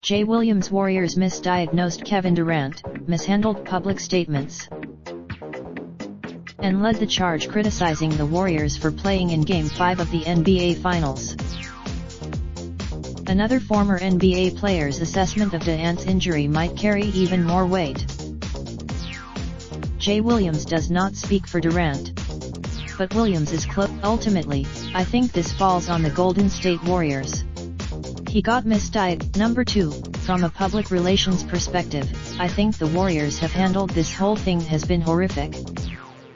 Jay Williams Warriors misdiagnosed Kevin Durant, mishandled public statements, and led the charge criticizing the Warriors for playing in Game 5 of the NBA Finals. Another former NBA player's assessment of Durant's injury might carry even more weight. Jay Williams does not speak for Durant, but Williams is close. Ultimately, I think this falls on the Golden State Warriors. He got misdiagnosed. Number 2, from a public relations perspective, I think the Warriors have handled this whole thing has been horrific.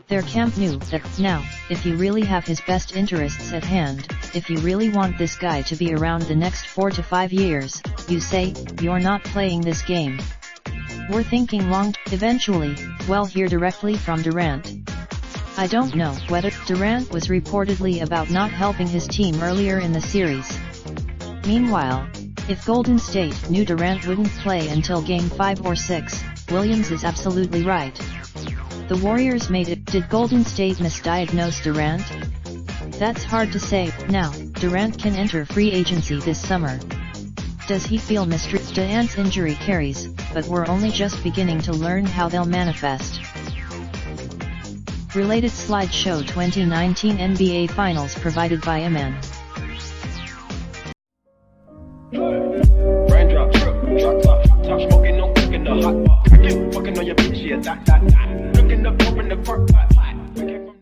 Their camp knew that, now, if you really have his best interests at hand, if you really want this guy to be around the next 4 to 5 years, you say, you're not playing this game. We're thinking long. Eventually, we'll hear directly from Durant. I don't know whether Durant was reportedly about not helping his team earlier in the series. Meanwhile, if Golden State knew Durant wouldn't play until Game 5 or 6, Williams is absolutely right. The Warriors made it. Did Golden State misdiagnose Durant? That's hard to say. Now, Durant can enter free agency this summer. Does he feel mistreated? Durant's injury carries, but we're only just beginning to learn how they'll manifest. Related slideshow 2019 NBA Finals provided by Aman. Raindrop, drop top smoking, no cooking the hot pot. Fucking on your bitch, yeah, that. Looking up, open the park pot.